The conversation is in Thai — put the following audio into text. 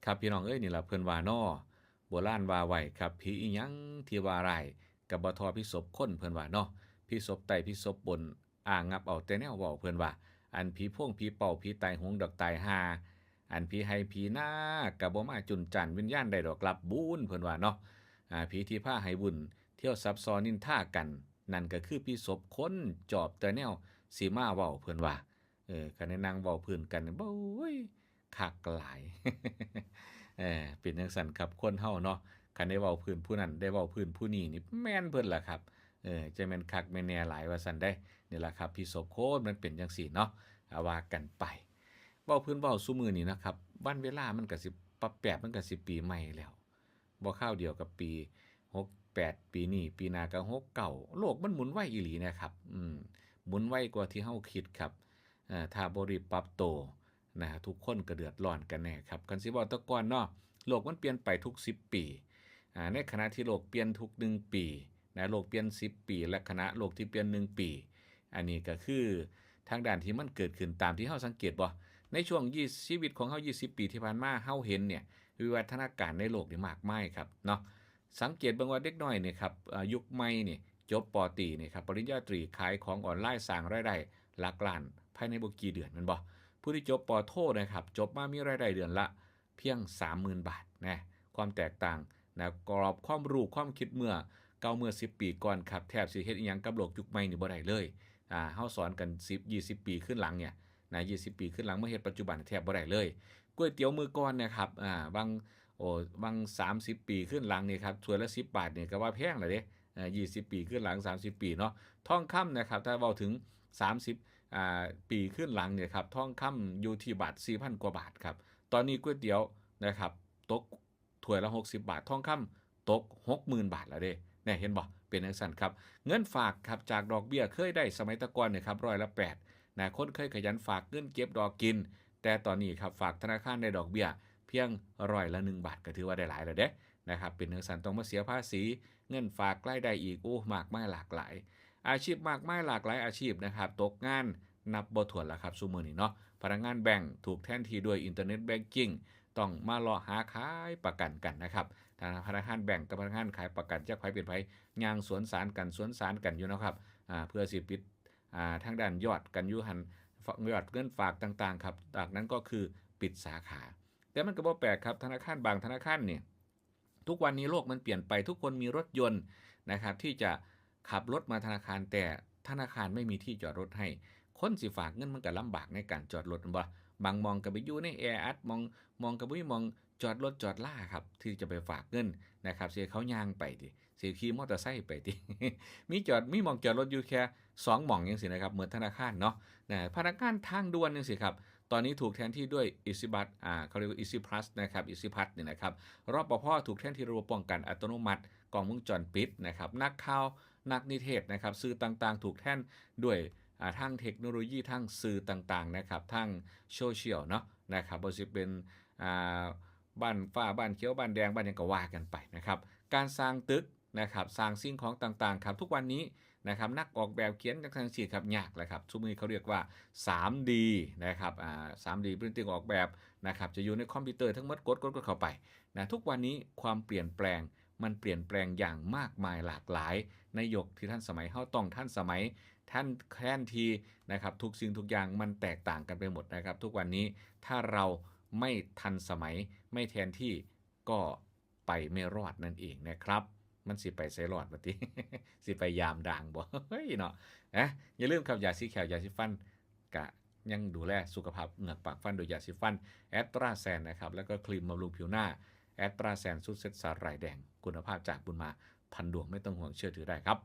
ครับพี่น้องเอ้ยนี่ล่ะเพิ่นว่าน้อโบราณว่าไว้ครับผีอิหยังที่ว่าร้ายก็บ่ทอพิศพคนเพิ่นว่าเนาะพิศพไต้พิศพบนอ้างงับเอาแต่แนวเว้าเพิ่นว่าอันผีโพงผีเป่าผีตายโหงดอกตายห่าอันผีไห้ผีนาก็บ่มาจุนจันวิญญาณใดดอกรับบุญเพิ่นว่าเนาะผีที่พาให้บุญเที่ยวซับซ้อนนินทากันนั่นก็คือพิศพคนจอบแต่แนวสิมาเว้าเพิ่นว่าคันได้นั่งเว้าพื้นกันโบ้ยคักหลาย เป็นจังซั่นครับคนเฮาเนาะคันได้เว้าพื้นผู้นั้นได้เว้าพื้นผู้นี้นี่แม่นเพิ่นล่ะครับจะแม่นคักแม่นแหน่หลายว่าซั่นเด้นี่ล่ะครับพิศพโคนมันเป็นจังซี่เนาะว่ากันไปเว้าพื้นเว้าซุมื้อนี้นะครับวันเวลามันก็สิปรับแปรมันก็สิปีใหม่แล้วบ่คราวเดียวกับปี68ปีนี้ปีหน้าก็69โลกมันหมุนไวอีหลีนะครับหมุนไวกว่าที่เฮาคิดครับถ้าบ่รีบปรับตัวนะทุกคนก็เดือดร้อนกันแน่ครับคันสิเว้าแต่ก่อนเนาะโลกมันเปลี่ยนไปทุก10ปีในขณะที่โลกเปลี่ยนทุก1ปีนะโลกเปลี่ยน10ปีและขณะโลกที่เปลี่ยน1ปีอันนี้ก็คือทางด้านที่มันเกิดขึ้นตามที่เฮาสังเกตบ่ในช่วงชีวิตของเฮา20ปีที่ผ่านมาเฮาเห็นเนี่ยวิวัฒนาการในโลกนี่มากมายครับเนาะสังเกตเบิ่งว่าเด็กน้อยนี่ครับยุคใหม่นี่จบป.ตรีนี่ครับปริญญาตรีขายของออนไลน์สร้างรายได้หลักล้านภายในบ่กี่เดือนแม่นบ่ผู้ที่จบป.โทนะครับจบมามีรายได้เดือนละเพียง 30,000 บาทนะความแตกต่างนะกรอบความรู้ความคิดเมื่อ10ปีก่อนครับแทบสิเฮ็ดอิหยังกับโลกยุคใหม่นี่บ่ได้เลยเฮาสอนกัน10-20ปีขึ้นหลังเนี่ยนะ20ปีขึ้นหลังมาเฮ็ดปัจจุบันแทบบ่ได้เลยก๋วยเตี๋ยวมื้อก่อนเนี่ยครับบาง30ปีขึ้นหลังนี่ครับถ้วยละ10บาทนี่ก็ว่าแพงแล้วเด้20ปีขึ้นหลัง30ปีเนาะทองคำนะครับถ้าเว้าถึง30ปีขึ้นหลังเนี่ยครับทองคำอยู่ที่บาท 4,000 กว่าบาทครับตอนนี้ก๋วยเตี๋ยวนะครับตกถ้วยละ60บาททองคำตก 60,000 บาทแล้วเด้เนี่ยเห็นบ่เป็นจังซั่นครับเงินฝากครับจากดอกเบี้ยเคยได้สมัยแตะก่อนเนี่ยครับ8%นะคนเคยขยันฝากเงินเก็บดอกกินแต่ตอนนี้ครับฝากธนาคารได้ดอกเบี้ยเพียง1 บาทก็ถือว่าได้หลายแล้วเด้นะครับเป็นจังซั่นต้องมาเสียภาษีเงินฝากรายได้อีกโอ้มากมายหลากหลายอาชีพมากมายหลากหลายอาชีพนะครับตกงานนับบ่ถ้วนแล้วครับซุมื้อนี้เนาะพนักงานแบงก์ถูกแทนที่ด้วยอินเทอร์เน็ตแบงกิงต้องมาเลาะหาขายประกันกันนะครับทางพนักงานแบงก์กับพนักงานขายประกันจักไผเป็นไผย่างสวนสารกันอยู่เนาะครับเพื่อสิปิดทางด้านยอดกันอยู่หั่นยอดเงินฝากต่างๆครับจากนั้นก็คือปิดสาขาแต่มันก็บ่แปลกครับธนาคารบางธนาคารนี่ทุกวันนี้โลกมันเปลี่ยนไปทุกคนมีรถยนต์นะครับที่จะขับรถมาธนาคารแต่ธนาคารไม่มีที่จอดรถให้คนสิฝากเงินมันก็ลำบากในการจอดรถบ่บางมองก็ไปอยู่ในแออัดมองก็บ่มีมองจอดรถจอดล่าครับที่จะไปฝากเงินนะครับสิเขาย่างไปติสิขี่มอเตอร์ไซค์ไปติมีหม้องจอดรถอยู่แค่2หม้องจังซี่นะครับเหมือนธนาคารเนาะพนักงานทางด่วนจังซี่ครับตอนนี้ถูกแทนที่ด้วย EasyBus เขาเรียกว่า Easy Plus นะครับ Easy Pass นี่นะครับรปภ.ถูกแทนที่ระบบป้องกันอัตโนมัติกล้องวงจรปิดนะครับนักข่าวนักนิเทศนะครับสื่อต่างๆถูกแทนด้วยทางเทคโนโลยีทางสื่อต่างๆนะครับทางโซเชียลเนาะนะครับบ่สิเป็นอ่าบ้านฟ้าบ้านเขียวบ้านแดงบ้านหยังก็ว่ากันไปนะครับการสร้างตึกนะครับสร้างสิ่งของต่างๆครับทุกวันนี้นะครับนักออกแบบเขียนจังซี่ครับยากแหละครับซุมื้อนี้เขาเรียกว่า 3D นะครับ3D Printing ออกแบบนะครับจะอยู่ในคอมพิวเตอร์ทั้งหมดกดเข้าไปนะทุกวันนี้ความเปลี่ยนแปลงมันเปลี่ยนแปลงอย่างมากมายหลากหลายในยุคที่ทันสมัยเฮาต้องทันสมัยแทนที่นะครับทุกสิ่งทุกอย่างมันแตกต่างกันไปหมดนะครับทุกวันนี้ถ้าเราไม่ทันสมัยไม่แทนที่ก็ไปไม่รอดนั่นเองนะครับมันสิไปไสรอดบัดนี้ สิไปยามด่างบ่ เฮ้ยเนาะอย่าลืมครับยาสีแขวยาสีฟันก็ยังดูแลสุขภาพเหงือกปากฟันโดยยาสีฟันแอตราแซนนะครับแล้วก็ครีมบำรุงผิวหน้าแอตราแซนสูตรเซตสาหร่ายแดงคุณภาพจากบุญมาพันดวงไม่ต้องห่วงเชื่อถือได้ครับ